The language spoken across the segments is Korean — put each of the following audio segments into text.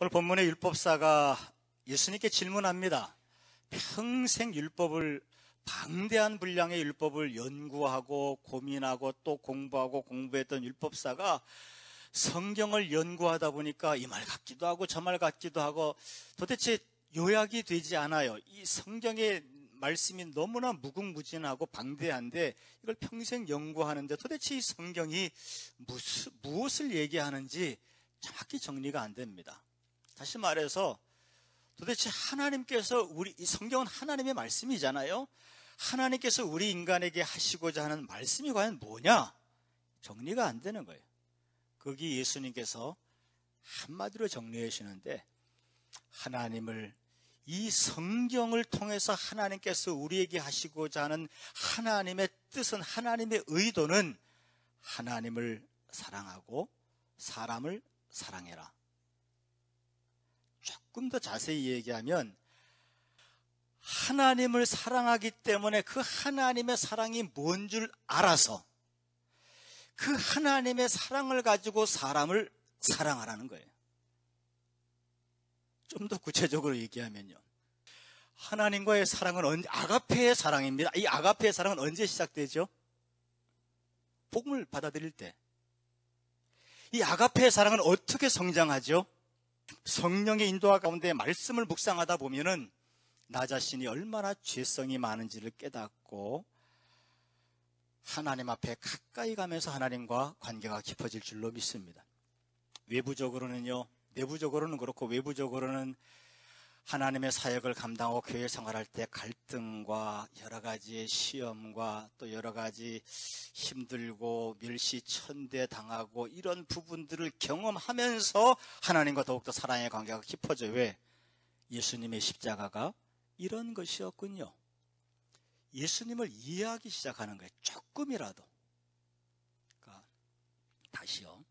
오늘 본문의 율법사가 예수님께 질문합니다. 평생 율법을, 방대한 분량의 율법을 연구하고 고민하고 또 공부하고 공부했던 율법사가 성경을 연구하다 보니까 이 말 같기도 하고 저 말 같기도 하고 도대체 요약이 되지 않아요. 이 성경의 말씀이 너무나 무궁무진하고 방대한데 이걸 평생 연구하는데 도대체 이 성경이 무엇을 얘기하는지 정확히 정리가 안 됩니다. 다시 말해서 도대체 하나님께서 이 성경은 하나님의 말씀이잖아요. 하나님께서 우리 인간에게 하시고자 하는 말씀이 과연 뭐냐? 정리가 안 되는 거예요. 거기 예수님께서 한마디로 정리해 주시는데, 하나님을, 이 성경을 통해서 하나님께서 우리에게 하시고자 하는 하나님의 뜻은, 하나님의 의도는 하나님을 사랑하고 사람을 사랑해라. 조금 더 자세히 얘기하면 하나님을 사랑하기 때문에 그 하나님의 사랑이 뭔 줄 알아서 그 하나님의 사랑을 가지고 사람을 사랑하라는 거예요. 좀 더 구체적으로 얘기하면요, 하나님과의 사랑은 아가페의 사랑입니다. 이 아가페의 사랑은 언제 시작되죠? 복음을 받아들일 때. 이 아가페의 사랑은 어떻게 성장하죠? 성령의 인도와 가운데 말씀을 묵상하다 보면은 나 자신이 얼마나 죄성이 많은지를 깨닫고 하나님 앞에 가까이 가면서 하나님과 관계가 깊어질 줄로 믿습니다. 외부적으로는요, 내부적으로는 그렇고 외부적으로는 하나님의 사역을 감당하고 교회 생활할 때 갈등과 여러 가지의 시험과 또 여러 가지 힘들고 멸시 천대 당하고 이런 부분들을 경험하면서 하나님과 더욱더 사랑의 관계가 깊어져요. 왜? 예수님의 십자가가 이런 것이었군요. 예수님을 이해하기 시작하는 거예요. 조금이라도. 그러니까 다시요,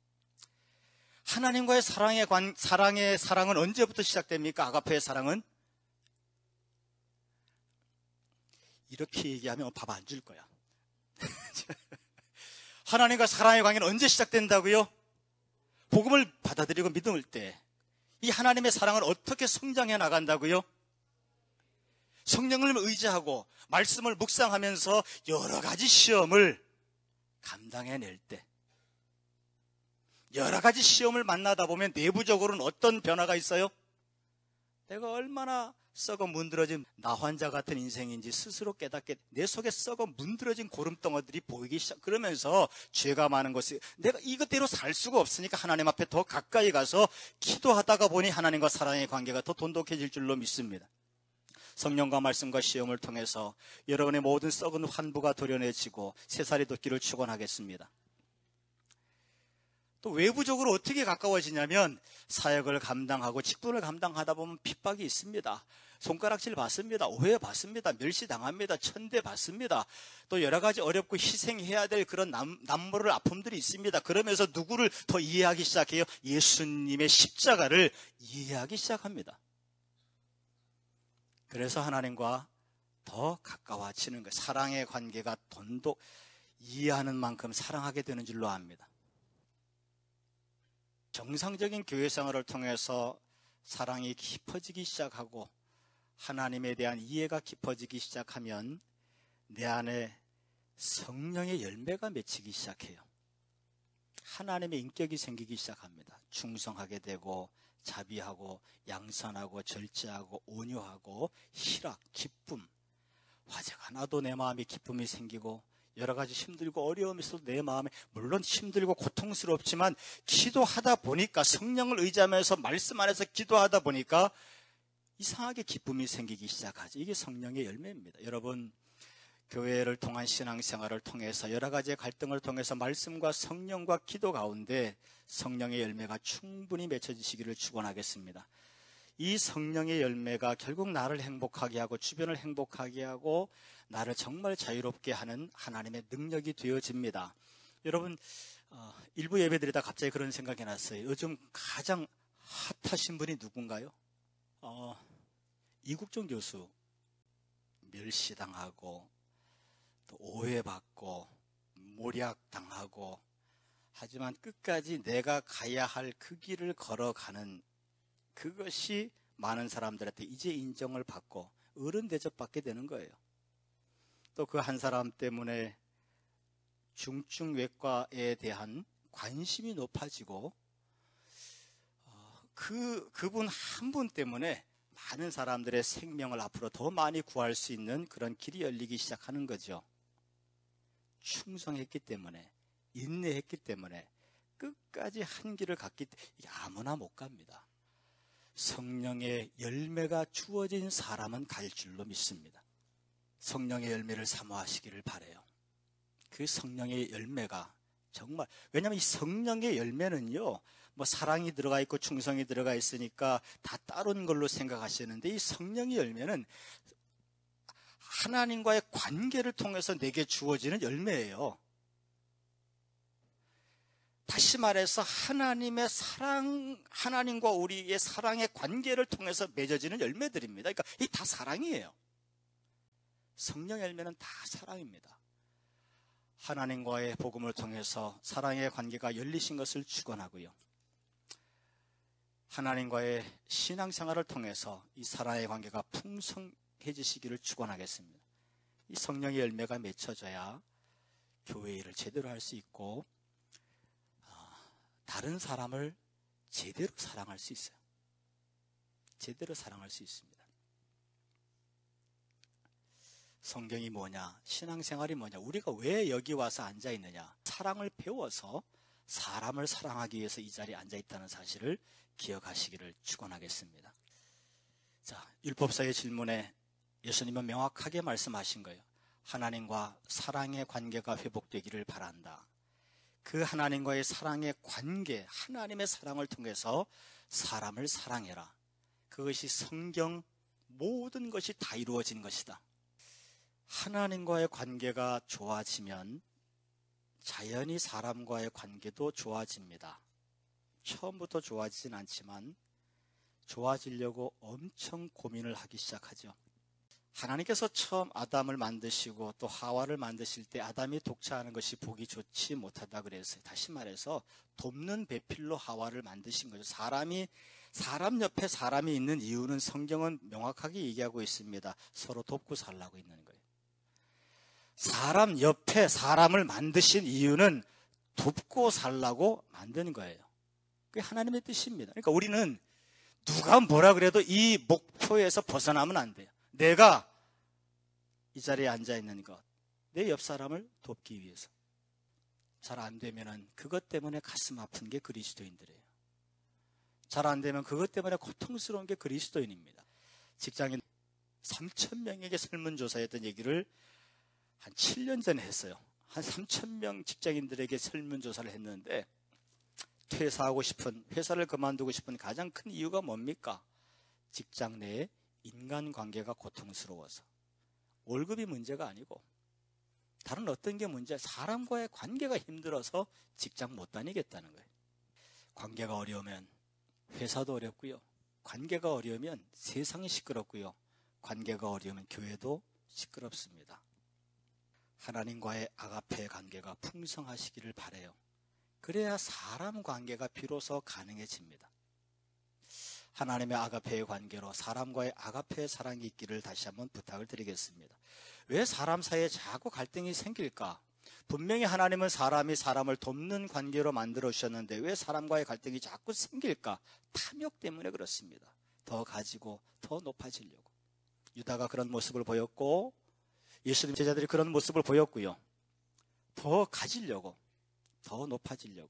하나님과의 사랑은 언제부터 시작됩니까? 아가페의 사랑은? 이렇게 얘기하면 밥 안 줄 거야. 하나님과 사랑의 관계는 언제 시작된다고요? 복음을 받아들이고 믿을 때. 이 하나님의 사랑은 어떻게 성장해 나간다고요? 성령을 의지하고 말씀을 묵상하면서 여러 가지 시험을 감당해낼 때, 여러 가지 시험을 만나다 보면 내부적으로는 어떤 변화가 있어요? 내가 얼마나 썩어 문드러진 나 환자 같은 인생인지 스스로 깨닫게, 내 속에 썩어 문드러진 고름덩어들이 보이기 시작. 그러면서 죄가 많은 것이, 내가 이것대로 살 수가 없으니까 하나님 앞에 더 가까이 가서 기도하다가 보니 하나님과 사랑의 관계가 더 돈독해질 줄로 믿습니다. 성령과 말씀과 시험을 통해서 여러분의 모든 썩은 환부가 도려내지고 새살이 돋기를 축원하겠습니다. 또 외부적으로 어떻게 가까워지냐면, 사역을 감당하고 직분을 감당하다 보면 핍박이 있습니다. 손가락질 받습니다. 오해 받습니다. 멸시당합니다. 천대 받습니다. 또 여러 가지 어렵고 희생해야 될 그런 남모를 아픔들이 있습니다. 그러면서 누구를 더 이해하기 시작해요? 예수님의 십자가를 이해하기 시작합니다. 그래서 하나님과 더 가까워지는 거예요. 사랑의 관계가 이해하는 만큼 사랑하게 되는 줄로 압니다. 정상적인 교회 생활을 통해서 사랑이 깊어지기 시작하고 하나님에 대한 이해가 깊어지기 시작하면 내 안에 성령의 열매가 맺히기 시작해요. 하나님의 인격이 생기기 시작합니다. 충성하게 되고 자비하고 양선하고 절제하고 온유하고 희락, 기쁨, 화제가 나도 내 마음에 기쁨이 생기고 여러 가지 힘들고 어려움이 있어도 내 마음에, 물론 힘들고 고통스럽지만 기도하다 보니까, 성령을 의지하면서 말씀 안에서 기도하다 보니까 이상하게 기쁨이 생기기 시작하죠. 이게 성령의 열매입니다. 여러분, 교회를 통한 신앙생활을 통해서 여러 가지의 갈등을 통해서 말씀과 성령과 기도 가운데 성령의 열매가 충분히 맺혀지시기를 축원하겠습니다. 이 성령의 열매가 결국 나를 행복하게 하고 주변을 행복하게 하고 나를 정말 자유롭게 하는 하나님의 능력이 되어집니다. 여러분, 일부 예배드리다 갑자기 그런 생각이 났어요. 요즘 가장 핫하신 분이 누군가요? 이국종 교수. 멸시당하고 또 오해받고 모략당하고, 하지만 끝까지 내가 가야 할 그 길을 걸어가는 그것이 많은 사람들한테 이제 인정을 받고 어른 대접받게 되는 거예요. 또 그 한 사람 때문에 중증외과에 대한 관심이 높아지고 그분 한 분 때문에 많은 사람들의 생명을 앞으로 더 많이 구할 수 있는 그런 길이 열리기 시작하는 거죠. 충성했기 때문에, 인내했기 때문에, 끝까지 한 길을 갔기 때문에 이게 아무나 못 갑니다. 성령의 열매가 주어진 사람은 갈 줄로 믿습니다. 성령의 열매를 사모하시기를 바라요. 그 성령의 열매가 정말, 왜냐하면 이 성령의 열매는요, 뭐 사랑이 들어가 있고 충성이 들어가 있으니까 다 다른 걸로 생각하시는데, 이 성령의 열매는 하나님과의 관계를 통해서 내게 주어지는 열매예요. 다시 말해서 하나님의 사랑, 하나님과 우리의 사랑의 관계를 통해서 맺어지는 열매들입니다. 그러니까 이 다 사랑이에요. 성령 열매는 다 사랑입니다. 하나님과의 복음을 통해서 사랑의 관계가 열리신 것을 축원하고요. 하나님과의 신앙생활을 통해서 이 사랑의 관계가 풍성해지시기를 축원하겠습니다. 이 성령의 열매가 맺혀져야 교회 일을 제대로 할 수 있고 다른 사람을 제대로 사랑할 수 있어요. 제대로 사랑할 수 있습니다. 성경이 뭐냐? 신앙생활이 뭐냐? 우리가 왜 여기 와서 앉아 있느냐? 사랑을 배워서 사람을 사랑하기 위해서 이 자리에 앉아 있다는 사실을 기억하시기를 축원하겠습니다. 자, 율법사의 질문에 예수님은 명확하게 말씀하신 거예요. 하나님과 사랑의 관계가 회복되기를 바란다. 그 하나님과의 사랑의 관계, 하나님의 사랑을 통해서 사람을 사랑해라. 그것이 성경 모든 것이 다 이루어진 것이다. 하나님과의 관계가 좋아지면 자연히 사람과의 관계도 좋아집니다. 처음부터 좋아지진 않지만 좋아지려고 엄청 고민을 하기 시작하죠. 하나님께서 처음 아담을 만드시고 또 하와를 만드실 때 아담이 독차하는 것이 보기 좋지 못하다 그랬어요. 다시 말해서 돕는 배필로 하와를 만드신 거죠. 사람 옆에 사람이 있는 이유는 성경은 명확하게 얘기하고 있습니다. 서로 돕고 살라고 있는 거예요. 사람 옆에 사람을 만드신 이유는 돕고 살라고 만드는 거예요. 그게 하나님의 뜻입니다. 그러니까 우리는 누가 뭐라 그래도 이 목표에서 벗어나면 안 돼요. 내가 이 자리에 앉아 있는 것, 내 옆 사람을 돕기 위해서. 잘 안 되면은 그것 때문에 가슴 아픈 게 그리스도인들이에요. 잘 안 되면 그것 때문에 고통스러운 게 그리스도인입니다. 직장인 3,000명에게 설문조사했던 얘기를 한 7년 전에 했어요. 한 3,000명 직장인들에게 설문조사를 했는데 퇴사하고 싶은, 회사를 그만두고 싶은 가장 큰 이유가 뭡니까? 직장 내에 인간관계가 고통스러워서. 월급이 문제가 아니고 다른 어떤 게 문제야. 사람과의 관계가 힘들어서 직장 못 다니겠다는 거예요. 관계가 어려우면 회사도 어렵고요. 관계가 어려우면 세상이 시끄럽고요. 관계가 어려우면 교회도 시끄럽습니다. 하나님과의 아가페 관계가 풍성하시기를 바라요. 그래야 사람 관계가 비로소 가능해집니다. 하나님의 아가페의 관계로 사람과의 아가페의 사랑이 있기를 다시 한번 부탁을 드리겠습니다. 왜 사람 사이에 자꾸 갈등이 생길까? 분명히 하나님은 사람이 사람을 돕는 관계로 만들어 주셨는데 왜 사람과의 갈등이 자꾸 생길까? 탐욕 때문에 그렇습니다. 더 가지고 더 높아지려고. 유다가 그런 모습을 보였고 예수님 제자들이 그런 모습을 보였고요. 더 가지려고, 더 높아지려고.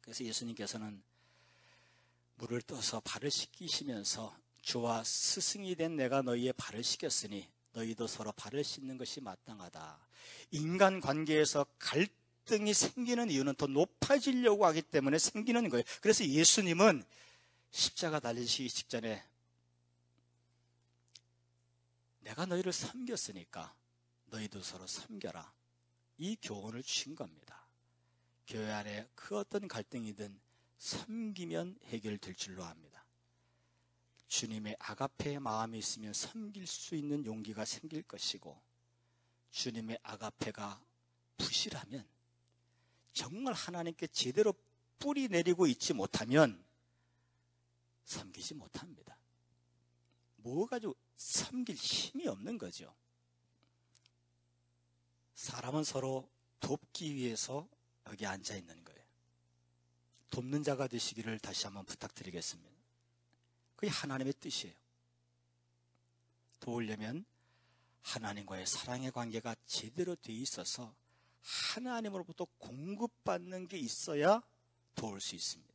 그래서 예수님께서는 물을 떠서 발을 씻기시면서 주와 스승이 된 내가 너희의 발을 씻겼으니 너희도 서로 발을 씻는 것이 마땅하다. 인간관계에서 갈등이 생기는 이유는 더 높아지려고 하기 때문에 생기는 거예요. 그래서 예수님은 십자가 달리시기 직전에 내가 너희를 섬겼으니까 너희도 서로 섬겨라. 이 교훈을 주신 겁니다. 교회 안에 그 어떤 갈등이든 섬기면 해결될 줄로 압니다. 주님의 아가페의 마음이 있으면 섬길 수 있는 용기가 생길 것이고 주님의 아가페가 부실하면 정말 하나님께 제대로 뿌리 내리고 있지 못하면 섬기지 못합니다. 뭐 가지고 섬길 힘이 없는 거죠. 사람은 서로 돕기 위해서 여기 앉아 있는 거예요. 돕는 자가 되시기를 다시 한번 부탁드리겠습니다. 그게 하나님의 뜻이에요. 도우려면 하나님과의 사랑의 관계가 제대로 돼 있어서 하나님으로부터 공급받는 게 있어야 도울 수 있습니다.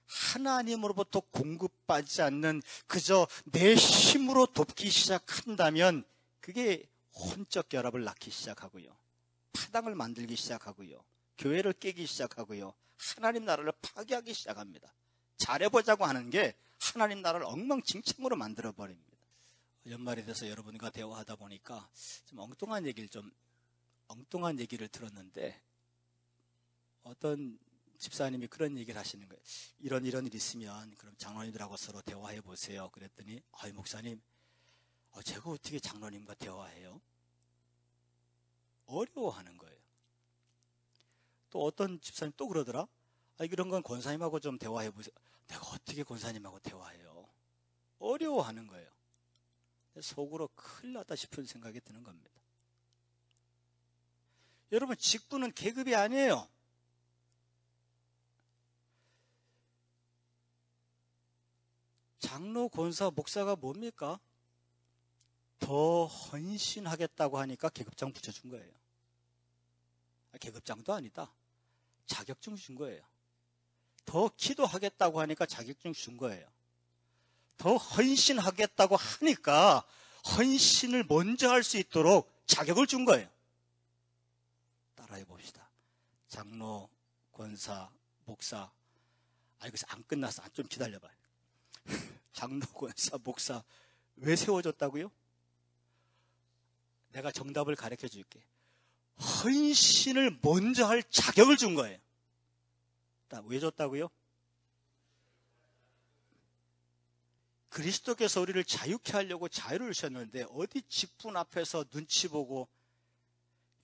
하나님으로부터 공급받지 않는 그저 내 힘으로 돕기 시작한다면 그게 혼적 결합을 낳기 시작하고요. 파당을 만들기 시작하고요. 교회를 깨기 시작하고요. 하나님 나라를 파괴하기 시작합니다. 잘해보자고 하는 게 하나님 나라를 엉망진창으로 만들어버립니다. 연말이 돼서 여러분과 대화하다 보니까 좀 엉뚱한 얘기를 들었는데 어떤 집사님이 그런 얘기를 하시는 거예요. 이런 일 있으면 그럼 장로님들하고 서로 대화해 보세요. 그랬더니 목사님, 제가 어떻게 장로님과 대화해요? 어려워하는 거예요. 또 어떤 집사님 또 그러더라. 이런 건 권사님하고 좀 대화해 보세요. 내가 어떻게 권사님하고 대화해요? 어려워하는 거예요. 속으로 큰일 났다 싶은 생각이 드는 겁니다. 여러분, 직분은 계급이 아니에요. 장로, 권사, 목사가 뭡니까? 더 헌신하겠다고 하니까 계급장 붙여준 거예요. 계급장도 아니다. 자격증 준 거예요. 더 기도하겠다고 하니까 자격증 준 거예요. 더 헌신하겠다고 하니까 헌신을 먼저 할 수 있도록 자격을 준 거예요. 따라해 봅시다. 장로, 권사, 목사. 그래서 안 끝났어. 좀 기다려봐요. 장로, 권사, 목사 왜 세워졌다고요? 내가 정답을 가르쳐 줄게. 헌신을 먼저 할 자격을 준 거예요. 왜 줬다고요? 그리스도께서 우리를 자유케 하려고 자유를 주셨는데 어디 직분 앞에서 눈치 보고.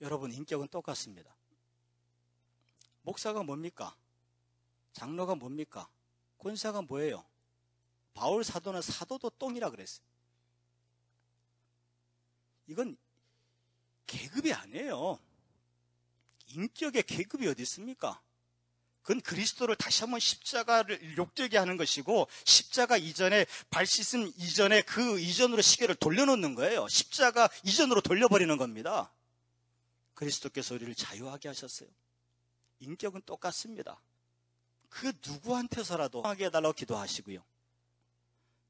여러분, 인격은 똑같습니다. 목사가 뭡니까? 장로가 뭡니까? 권사가 뭐예요? 바울 사도는 사도도 똥이라 그랬어요. 이건 계급이 아니에요. 인격의 계급이 어디 있습니까? 그건 그리스도를 다시 한번 십자가를 욕되게 하는 것이고, 십자가 이전에, 발 씻음 이전에 그 이전으로 시계를 돌려놓는 거예요. 십자가 이전으로 돌려버리는 겁니다. 그리스도께서 우리를 자유하게 하셨어요. 인격은 똑같습니다. 그 누구한테서라도 하게 해달라고 기도하시고요.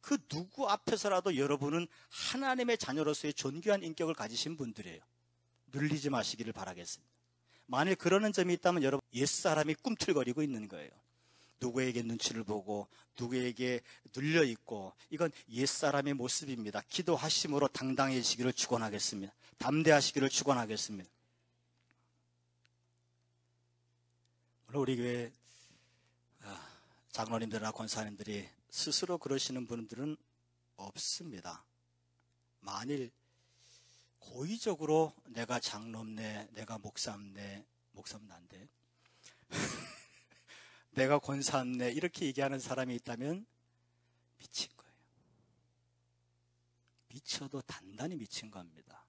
그 누구 앞에서라도 여러분은 하나님의 자녀로서의 존귀한 인격을 가지신 분들이에요. 눌리지 마시기를 바라겠습니다. 만일 그러는 점이 있다면 여러분, 옛사람이 꿈틀거리고 있는 거예요. 누구에게 눈치를 보고 누구에게 눌려있고, 이건 옛사람의 모습입니다. 기도하심으로 당당해지기를 축원하겠습니다. 담대하시기를 축원하겠습니다. 물론 우리 교회 장로님들이나 권사님들이 스스로 그러시는 분들은 없습니다. 만일 고의적으로 내가 장로네, 내가 목사네, 목사인데 내가 권사네 이렇게 얘기하는 사람이 있다면 미친 거예요. 미쳐도 단단히 미친 겁니다.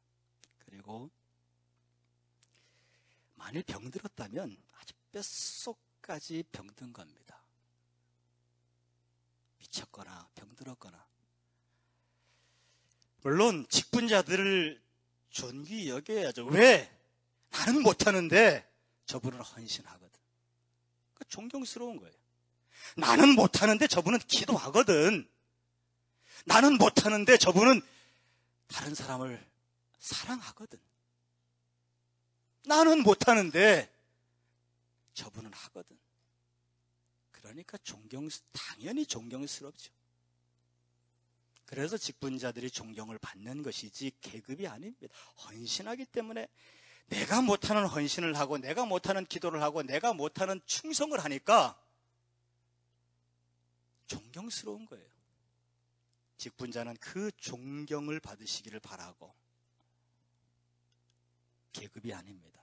그리고 만일 병들었다면 아주 뼛속까지 병든 겁니다. 미쳤거나 병들었거나. 물론 직분자들을 존귀 여겨야죠. 왜? 나는 못하는데 저분은 헌신하거든. 그러니까 존경스러운 거예요. 나는 못하는데 저분은 기도하거든. 나는 못하는데 저분은 다른 사람을 사랑하거든. 나는 못하는데 저분은 하거든. 그러니까 당연히 존경스럽죠. 그래서 직분자들이 존경을 받는 것이지 계급이 아닙니다. 헌신하기 때문에 내가 못하는 헌신을 하고 내가 못하는 기도를 하고 내가 못하는 충성을 하니까 존경스러운 거예요. 직분자는 그 존경을 받으시기를 바라고, 계급이 아닙니다.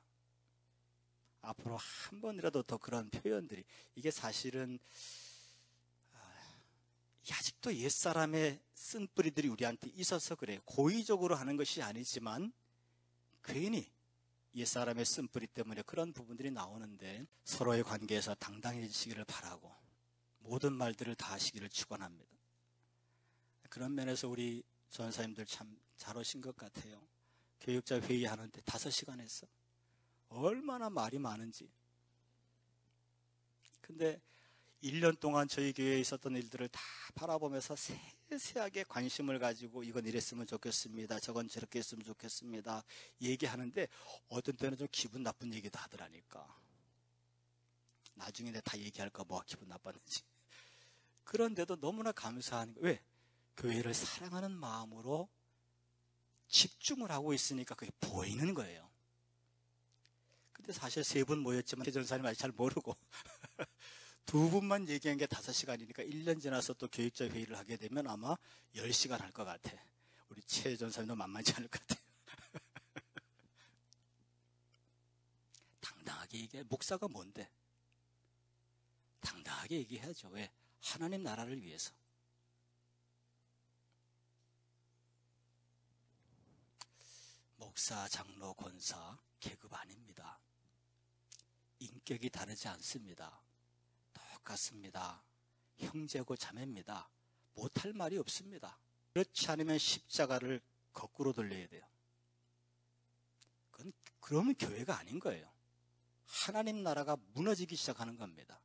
앞으로 한 번이라도 더 그런 표현들이, 이게 사실은 아직도 옛사람의 쓴뿌리들이 우리한테 있어서 그래요. 고의적으로 하는 것이 아니지만 괜히 옛사람의 쓴뿌리 때문에 그런 부분들이 나오는데 서로의 관계에서 당당해지시기를 바라고 모든 말들을 다 하시기를 축원합니다. 그런 면에서 우리 전사님들 참 잘 오신 것 같아요. 교육자 회의하는데 5시간 했어. 얼마나 말이 많은지. 근데 1년 동안 저희 교회에 있었던 일들을 다 바라보면서 세세하게 관심을 가지고 이건 이랬으면 좋겠습니다. 저건 저렇게 했으면 좋겠습니다. 얘기하는데 어떤 때는 좀 기분 나쁜 얘기도 하더라니까. 나중에 내가 다 얘기할까 뭐가 기분 나빴는지. 그런데도 너무나 감사한 거예요. 왜? 교회를 사랑하는 마음으로 집중을 하고 있으니까 그게 보이는 거예요. 근데 사실 3분 모였지만 최 전사님 아직 잘 모르고 2분만 얘기한 게 5시간이니까 1년 지나서 또 교육자 회의를 하게 되면 아마 10시간 할 것 같아. 우리 최 전사님도 만만치 않을 것 같아요. 당당하게 얘기해. 목사가 뭔데? 당당하게 얘기해야죠. 왜? 하나님 나라를 위해서. 목사, 장로, 권사 계급 아닙니다. 인격이 다르지 않습니다. 똑같습니다. 형제고 자매입니다. 못할 말이 없습니다. 그렇지 않으면 십자가를 거꾸로 돌려야 돼요. 그러면 교회가 아닌 거예요. 하나님 나라가 무너지기 시작하는 겁니다.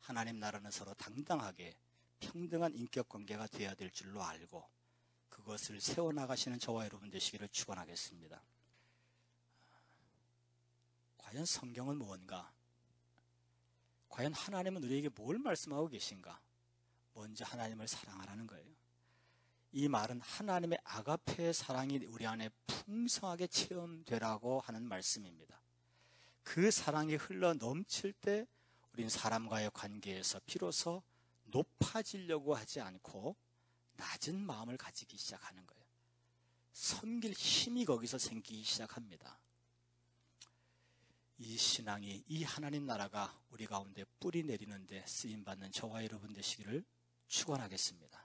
하나님 나라는 서로 당당하게 평등한 인격 관계가 되어야 될 줄로 알고 그것을 세워나가시는 저와 여러분 되시기를 축원하겠습니다. 과연 성경은 무언가? 과연 하나님은 우리에게 뭘 말씀하고 계신가? 먼저 하나님을 사랑하라는 거예요. 이 말은 하나님의 아가페의 사랑이 우리 안에 풍성하게 체험되라고 하는 말씀입니다. 그 사랑이 흘러 넘칠 때 우린 사람과의 관계에서 비로소 높아지려고 하지 않고 낮은 마음을 가지기 시작하는 거예요. 섬길 힘이 거기서 생기기 시작합니다. 이 신앙이, 이 하나님 나라가 우리 가운데 뿌리 내리는데 쓰임받는 저와 여러분 되시기를 축원하겠습니다.